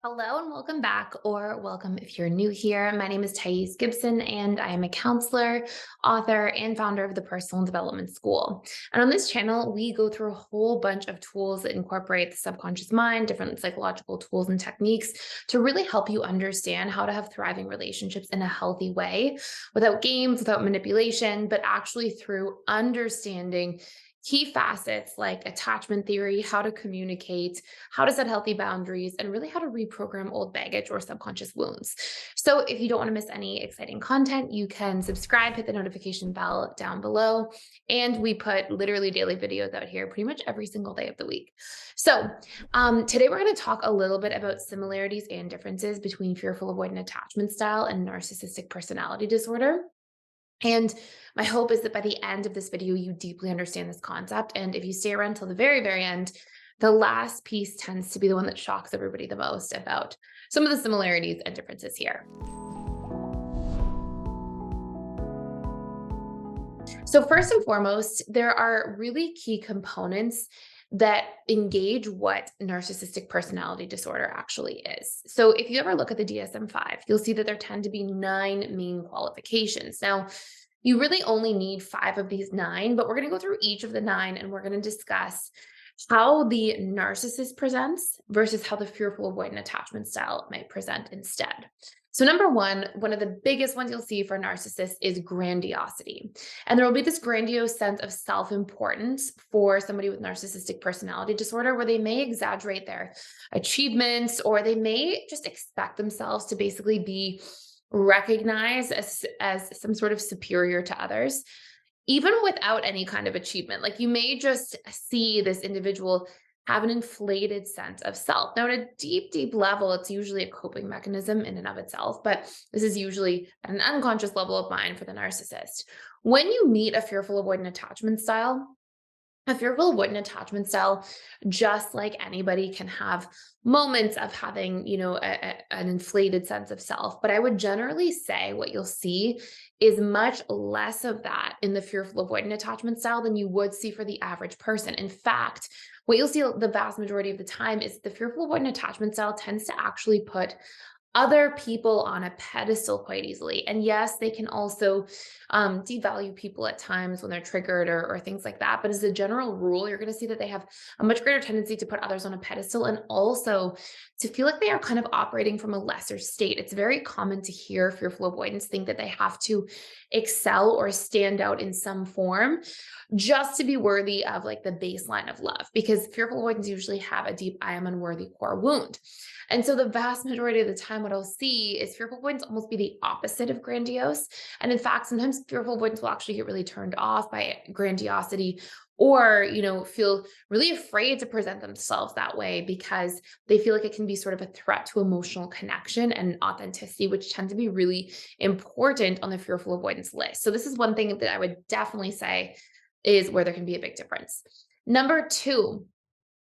Hello and welcome back, or welcome if you're new here. My name is Gibson, and I am a counselor, author, and founder of the Personal Development School. And on this channel, we go through a whole bunch of tools that incorporate the subconscious mind, different psychological tools and techniques to really help you understand how to have thriving relationships in a healthy way without games, without manipulation, but actually through understanding key facets like attachment theory, how to communicate, how to set healthy boundaries, and really how to reprogram old baggage or subconscious wounds. So, if you don't want to miss any exciting content, you can subscribe, hit the notification bell down below. And we put literally daily videos out here pretty much every single day of the week. So, today we're going to talk a little bit about similarities and differences between fearful avoidant attachment style and narcissistic personality disorder. And my hope is that by the end of this video, you deeply understand this concept. And if you stay around till the very, very end, the last piece tends to be the one that shocks everybody the most about some of the similarities and differences here. So first and foremost, there are really key components that engage what narcissistic personality disorder actually is. So if you ever look at the DSM-5, you'll see that there tend to be 9 main qualifications. Now, you really only need 5 of these 9, but we're going to go through each of the 9 and we're going to discuss how the narcissist presents versus how the fearful avoidant attachment style might present instead. So number one of the biggest ones you'll see for narcissists is grandiosity. And there will be this grandiose sense of self-importance for somebody with narcissistic personality disorder where they may exaggerate their achievements or they may just expect themselves to basically be recognized as some sort of superior to others even without any kind of achievement. Like you may just see this individual have an inflated sense of self. Now, at a deep, deep level, it's usually a coping mechanism in and of itself, but this is usually at an unconscious level of mind for the narcissist. When you meet a fearful avoidant attachment style, a fearful avoidant attachment style, just like anybody, can have moments of having, an inflated sense of self. But I would generally say what you'll see is much less of that in the fearful avoidant attachment style than you would see for the average person. In fact, what you'll see the vast majority of the time is the fearful avoidant attachment style tends to actually put other people on a pedestal quite easily. And yes, they can also devalue people at times when they're triggered or things like that. But as a general rule, you're going to see that they have a much greater tendency to put others on a pedestal and also to feel like they are kind of operating from a lesser state. It's very common to hear fearful avoidance think that they have to excel or stand out in some form just to be worthy of like the baseline of love, because fearful avoidance usually have a deep I am unworthy core wound. And so the vast majority of the time, what I'll see is fearful avoidance almost be the opposite of grandiose. And in fact, sometimes fearful avoidance will actually get really turned off by grandiosity or, feel really afraid to present themselves that way because they feel like it can be sort of a threat to emotional connection and authenticity, which tend to be really important on the fearful avoidance list. So this is one thing that I would definitely say is where there can be a big difference. Number two,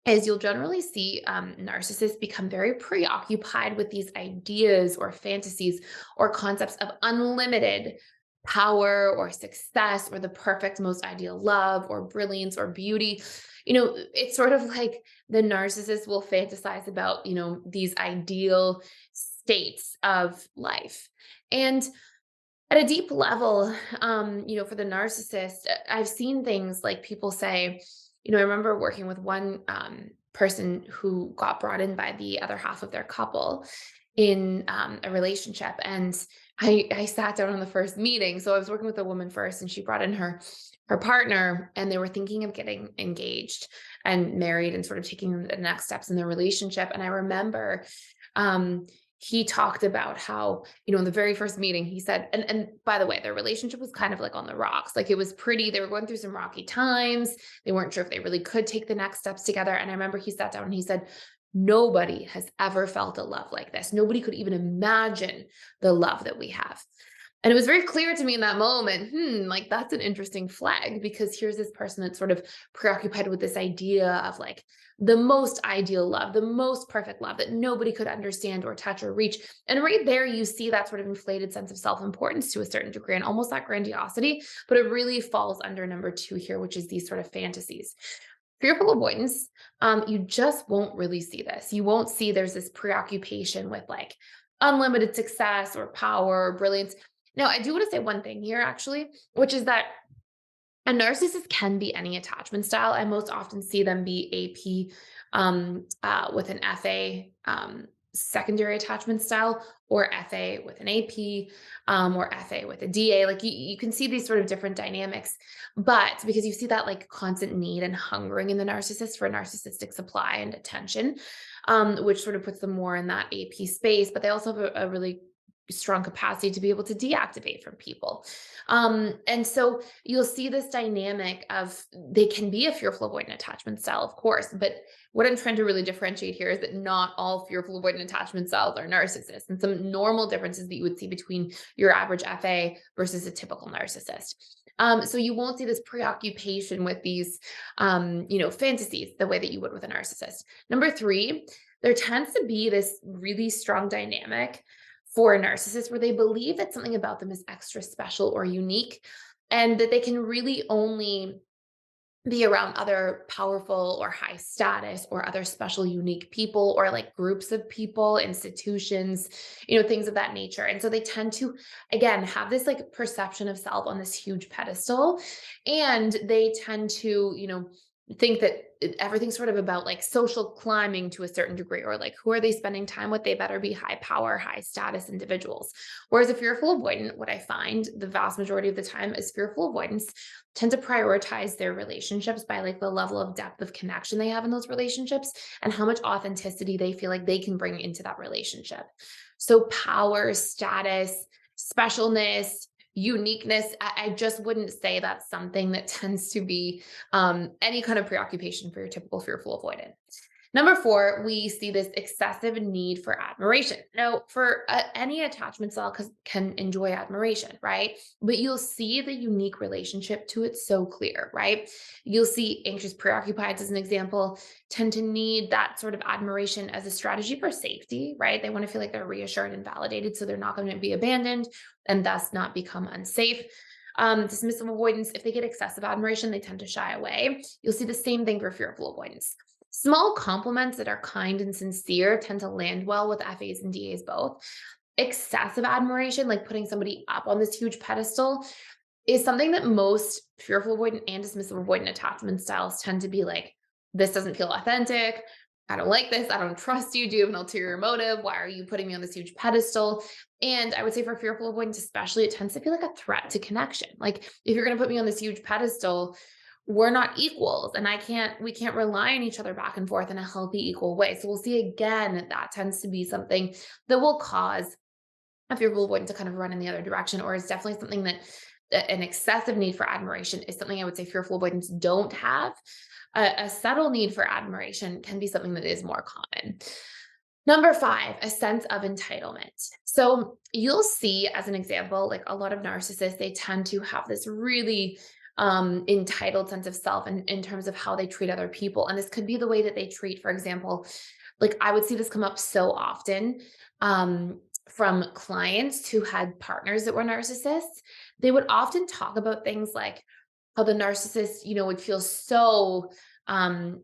is you'll generally see narcissists become very preoccupied with these ideas or fantasies or concepts of unlimited power or success or the perfect, most ideal love or brilliance or beauty. It's sort of like the narcissist will fantasize about, these ideal states of life. And at a deep level, for the narcissist, I've seen things like people say, I remember working with one person who got brought in by the other half of their couple in a relationship. And I sat down on the first meeting. So I was working with a woman first, and she brought in her partner, and they were thinking of getting engaged and married and sort of taking the next steps in their relationship. And I remember he talked about how, in the very first meeting, he said, and by the way, their relationship was kind of like on the rocks. Like it was they were going through some rocky times. They weren't sure if they really could take the next steps together. And I remember he sat down and he said, nobody has ever felt a love like this. Nobody could even imagine the love that we have. And it was very clear to me in that moment, like that's an interesting flag, because here's this person that's sort of preoccupied with this idea of like the most ideal love, the most perfect love that nobody could understand or touch or reach. And right there, you see that sort of inflated sense of self-importance to a certain degree and almost that grandiosity, but it really falls under number two here, which is these sort of fantasies. Fearful avoidance, you just won't really see this. You won't see there's this preoccupation with like unlimited success or power or brilliance. Now, I do want to say one thing here, actually, which is that a narcissist can be any attachment style. I most often see them be AP with an FA secondary attachment style, or FA with an AP, or FA with a DA. Like you can see these sort of different dynamics, but because you see that like constant need and hungering in the narcissist for narcissistic supply and attention, which sort of puts them more in that AP space, but they also have a really strong capacity to be able to deactivate from people. And so you'll see this dynamic of they can be a fearful avoidant attachment style, of course, but what I'm trying to really differentiate here is that not all fearful avoidant attachment styles are narcissists, and some normal differences that you would see between your average FA versus a typical narcissist. So you won't see this preoccupation with these, fantasies the way that you would with a narcissist. Number three, there tends to be this really strong dynamic for a narcissist where they believe that something about them is extra special or unique, and that they can really only be around other powerful or high status or other special unique people, or like groups of people, institutions, things of that nature. And so they tend to, again, have this like perception of self on this huge pedestal, and they tend to think that everything's sort of about like social climbing to a certain degree, or like who are they spending time with, they better be high power, high status individuals. Whereas a fearful avoidant, what I find the vast majority of the time is fearful avoidance tend to prioritize their relationships by like the level of depth of connection they have in those relationships, and how much authenticity they feel like they can bring into that relationship. So power, status, specialness, uniqueness, I just wouldn't say that's something that tends to be any kind of preoccupation for your typical fearful avoidant. Number four, we see this excessive need for admiration. Now, for any attachment style can enjoy admiration, right? But you'll see the unique relationship to it so clear, right? You'll see anxious preoccupied, as an example, tend to need that sort of admiration as a strategy for safety, right? They want to feel like they're reassured and validated, so they're not going to be abandoned and thus not become unsafe. Dismissive avoidance, if they get excessive admiration, they tend to shy away. You'll see the same thing for fearful avoidance. Small compliments that are kind and sincere tend to land well with FAs and DAs both. Excessive admiration, like putting somebody up on this huge pedestal, is something that most fearful avoidant and dismissive avoidant attachment styles tend to be like, this doesn't feel authentic. I don't like this. I don't trust you. Do you have an ulterior motive? Why are you putting me on this huge pedestal? And I would say for fearful avoidance, especially, it tends to feel like a threat to connection. Like, if you're going to put me on this huge pedestal, we're not equals, and we can't rely on each other back and forth in a healthy, equal way. So we'll see again, that tends to be something that will cause a fearful avoidant to kind of run in the other direction, or is definitely something that an excessive need for admiration is something I would say fearful avoidants don't have. A subtle need for admiration can be something that is more common. Number five, a sense of entitlement. So you'll see, as an example, like a lot of narcissists, they tend to have this really entitled sense of self in terms of how they treat other people. And this could be the way that they treat, for example, like I would see this come up so often from clients who had partners that were narcissists. They would often talk about things like how the narcissist, would feel so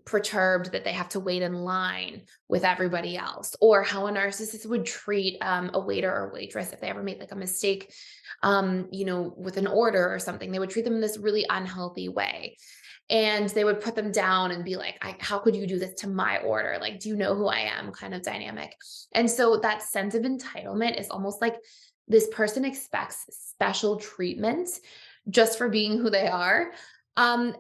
perturbed that they have to wait in line with everybody else, or how a narcissist would treat a waiter or waitress if they ever made like a mistake, with an order or something. They would treat them in this really unhealthy way. And they would put them down and be like, how could you do this to my order? Like, do you know who I am? Kind of dynamic. And so that sense of entitlement is almost like this person expects special treatment just for being who they are. And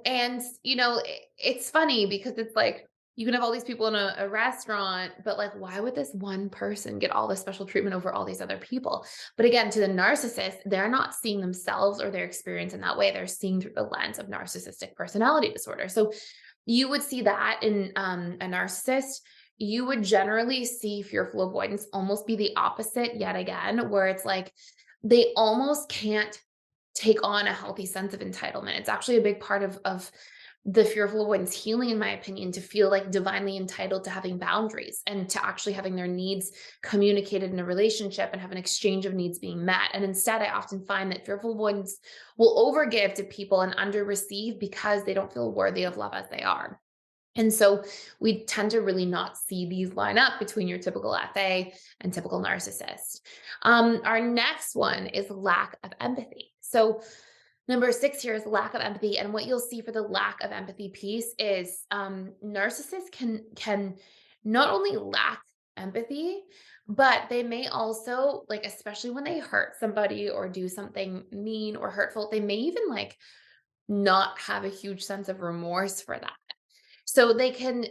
it's funny because it's like you can have all these people in a restaurant, but like, why would this one person get all this special treatment over all these other people? But again, to the narcissist, they're not seeing themselves or their experience in that way. They're seeing through the lens of narcissistic personality disorder. So you would see that in a narcissist. You would generally see fearful avoidance almost be the opposite yet again, where it's like they almost can't take on a healthy sense of entitlement. It's actually a big part of the fearful avoidance healing, in my opinion, to feel like divinely entitled to having boundaries and to actually having their needs communicated in a relationship and have an exchange of needs being met. And instead, I often find that fearful avoidance will overgive to people and under receive because they don't feel worthy of love as they are. And so we tend to really not see these line up between your typical FA and typical narcissist. Our next one is lack of empathy. So number 6 here is lack of empathy. And what you'll see for the lack of empathy piece is narcissists can not only lack empathy, but they may also, like, especially when they hurt somebody or do something mean or hurtful, they may even like not have a huge sense of remorse for that. So they can,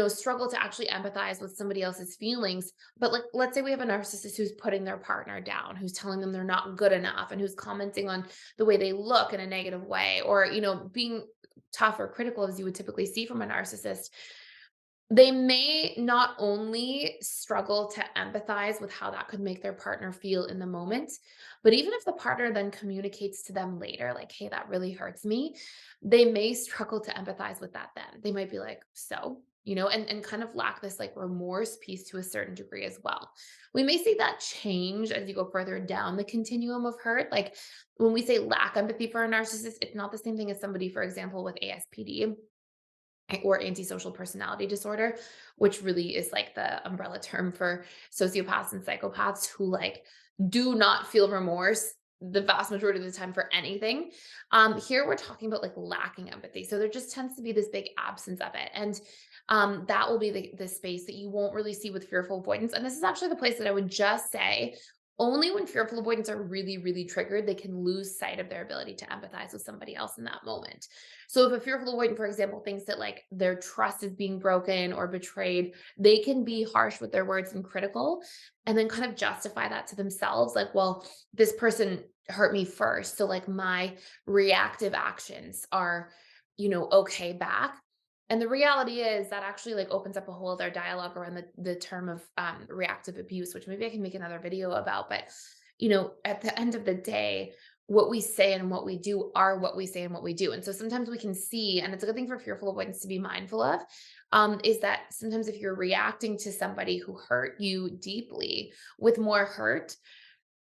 struggle to actually empathize with somebody else's feelings. But like, let's say we have a narcissist who's putting their partner down, who's telling them they're not good enough, and who's commenting on the way they look in a negative way, or, being tough or critical as you would typically see from a narcissist. They may not only struggle to empathize with how that could make their partner feel in the moment, but even if the partner then communicates to them later, like, hey, that really hurts me, they may struggle to empathize with that then. They might be like, so, and kind of lack this like remorse piece to a certain degree as well. We may see that change as you go further down the continuum of hurt. Like when we say lack empathy for a narcissist, it's not the same thing as somebody, for example, with ASPD or antisocial personality disorder, which really is like the umbrella term for sociopaths and psychopaths who like do not feel remorse the vast majority of the time for anything. Here we're talking about like lacking empathy. So there just tends to be this big absence of it. And that will be the space that you won't really see with fearful avoidance. And this is actually the place that I would just say only when fearful avoidants are really, really triggered, they can lose sight of their ability to empathize with somebody else in that moment. So if a fearful avoidant, for example, thinks that like their trust is being broken or betrayed, they can be harsh with their words and critical and then kind of justify that to themselves. Like, well, this person hurt me first. So like my reactive actions are, okay back. And the reality is that actually like opens up a whole other dialogue around the term of reactive abuse, which maybe I can make another video about. But at the end of the day, what we say and what we do are what we say and what we do. And so sometimes we can see, and it's a good thing for fearful avoidance to be mindful of, is that sometimes if you're reacting to somebody who hurt you deeply with more hurt,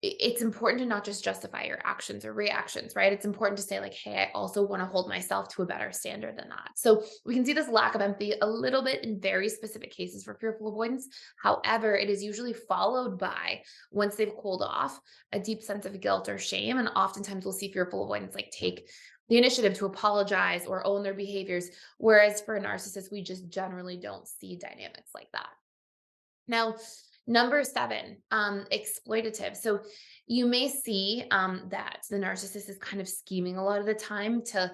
it's important to not just justify your actions or reactions, right? It's important to say like, hey, I also want to hold myself to a better standard than that. So we can see this lack of empathy a little bit in very specific cases for fearful avoidance. However, it is usually followed by, once they've cooled off, a deep sense of guilt or shame. And oftentimes we'll see fearful avoidance like take the initiative to apologize or own their behaviors. Whereas for a narcissist, we just generally don't see dynamics like that. Now, number 7, exploitative. So you may see that the narcissist is kind of scheming a lot of the time to,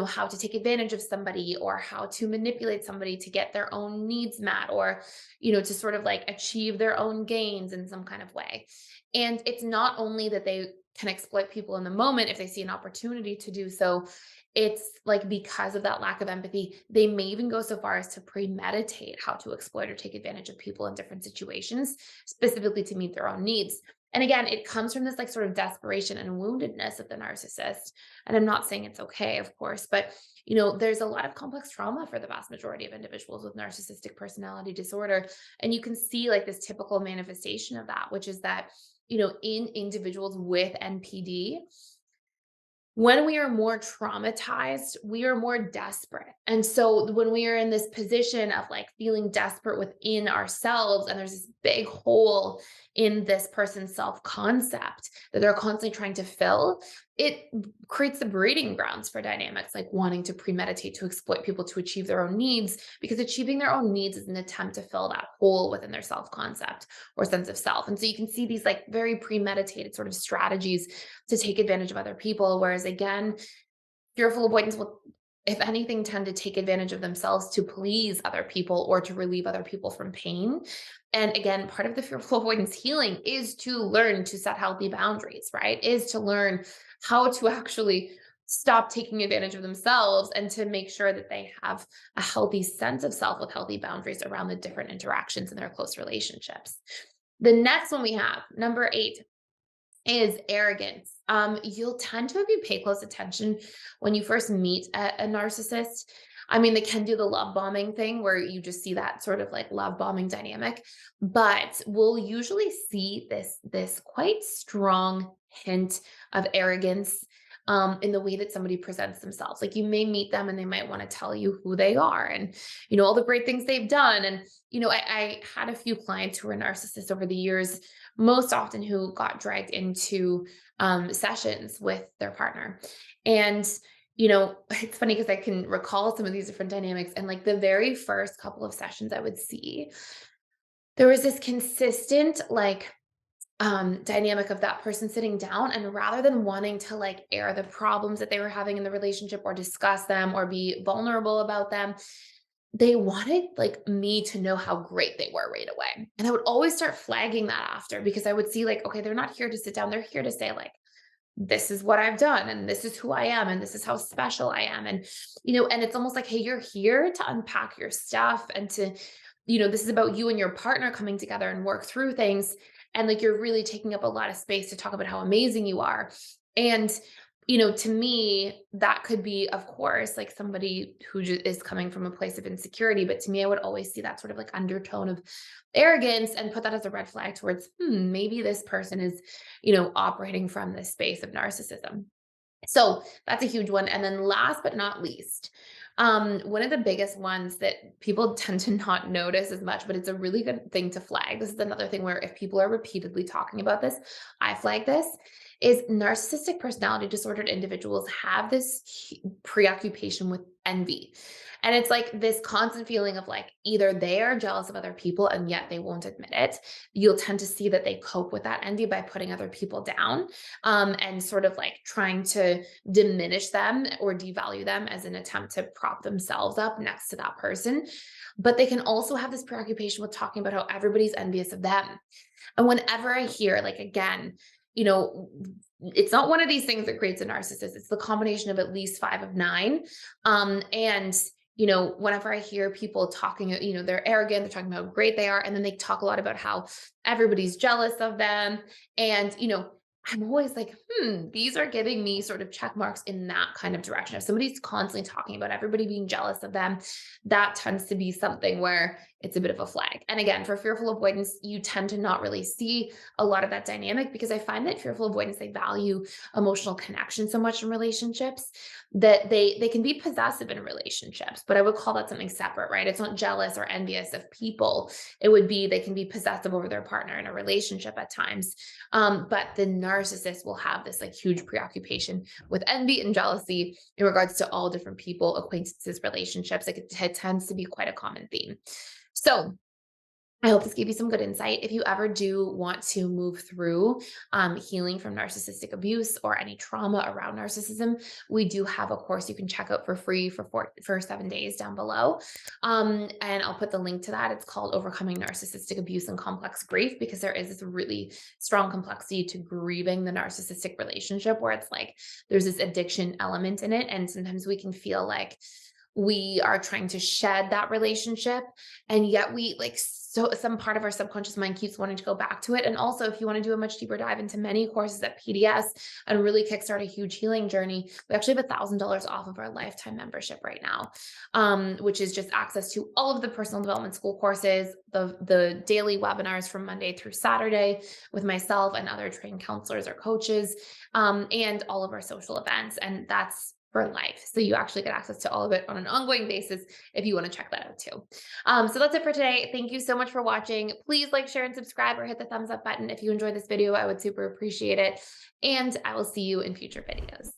how to take advantage of somebody or how to manipulate somebody to get their own needs met or, to sort of like achieve their own gains in some kind of way. And it's not only that they can exploit people in the moment if they see an opportunity to do so, it's like because of that lack of empathy, they may even go so far as to premeditate how to exploit or take advantage of people in different situations, specifically to meet their own needs. And again, it comes from this like sort of desperation and woundedness of the narcissist. And I'm not saying it's okay, of course, but there's a lot of complex trauma for the vast majority of individuals with narcissistic personality disorder. And you can see like this typical manifestation of that, which is that, in individuals with NPD, when we are more traumatized, we are more desperate. And so when we are in this position of like feeling desperate within ourselves, and there's this big hole in this person's self concept that they're constantly trying to fill, it creates the breeding grounds for dynamics like wanting to premeditate to exploit people to achieve their own needs, because achieving their own needs is an attempt to fill that hole within their self concept or sense of self. And so you can see these like very premeditated sort of strategies to take advantage of other people. Whereas again, fearful avoidance will, if anything, tend to take advantage of themselves to please other people or to relieve other people from pain. And again, part of the fearful avoidance healing is to learn to set healthy boundaries, right? Is to learn how to actually stop taking advantage of themselves and to make sure that they have a healthy sense of self with healthy boundaries around the different interactions in their close relationships. The next one we have, number 8, is arrogance. You'll tend to, if you pay close attention when you first meet a narcissist, I mean, they can do the love bombing thing where you just see that sort of like love bombing dynamic, but we'll usually see this quite strong hint of arrogance in the way that somebody presents themselves. Like you may meet them and they might want to tell you who they are and, all the great things they've done. And, I had a few clients who were narcissists over the years, most often who got dragged into sessions with their partner. And, it's funny because I can recall some of these different dynamics. And like the very first couple of sessions I would see, there was this consistent like dynamic of that person sitting down, and rather than wanting to like air the problems that they were having in the relationship or discuss them or be vulnerable about them, they wanted like me to know how great they were right away. And I would always start flagging that after, because I would see like, okay, they're not here to sit down. They're here to say like, this is what I've done and this is who I am and this is how special I am. And, and it's almost like, hey, you're here to unpack your stuff and to, this is about you and your partner coming together and work through things. And like, you're really taking up a lot of space to talk about how amazing you are. And, to me, that could be, of course, like somebody who is coming from a place of insecurity. But to me, I would always see that sort of like undertone of arrogance and put that as a red flag towards, maybe this person is, operating from this space of narcissism. So that's a huge one. And then last but not least, one of the biggest ones that people tend to not notice as much, but it's a really good thing to flag. This is another thing where if people are repeatedly talking about this, I flag this, is narcissistic personality disordered individuals have this preoccupation with envy. And it's like this constant feeling of like either they are jealous of other people and yet they won't admit it. You'll tend to see that they cope with that envy by putting other people down, and sort of like trying to diminish them or devalue them as an attempt to prop themselves up next to that person. But they can also have this preoccupation with talking about how everybody's envious of them. And whenever I hear, like, again, it's not one of these things that creates a narcissist. It's the combination of at least 5 of 9. And whenever I hear people talking, they're arrogant, they're talking about how great they are, and then they talk a lot about how everybody's jealous of them. And, I'm always like, these are giving me sort of check marks in that kind of direction. If somebody's constantly talking about everybody being jealous of them, that tends to be something where it's a bit of a flag. And again, for fearful avoidance, you tend to not really see a lot of that dynamic, because I find that fearful avoidance, they value emotional connection so much in relationships that they can be possessive in relationships, but I would call that something separate, right? It's not jealous or envious of people. It would be, they can be possessive over their partner in a relationship at times. But the narcissist will have this like huge preoccupation with envy and jealousy in regards to all different people, acquaintances, relationships. Like it tends to be quite a common theme. So I hope this gave you some good insight. If you ever do want to move through healing from narcissistic abuse or any trauma around narcissism, we do have a course you can check out for free for 7 days down below. And I'll put the link to that. It's called Overcoming Narcissistic Abuse and Complex Grief, because there is this really strong complexity to grieving the narcissistic relationship, where it's like there's this addiction element in it. And sometimes we can feel like we are trying to shed that relationship, and yet we like, so some part of our subconscious mind keeps wanting to go back to it. And also, if you want to do a much deeper dive into many courses at PDS and really kickstart a huge healing journey, we actually have $1,000 off of our lifetime membership right now, which is just access to all of the personal development school courses, the daily webinars from Monday through Saturday with myself and other trained counselors or coaches, and all of our social events. And that's for life. So you actually get access to all of it on an ongoing basis if you want to check that out too. So that's it for today. Thank you so much for watching. Please like, share, and subscribe, or hit the thumbs up button if you enjoyed this video. I would super appreciate it. And I will see you in future videos.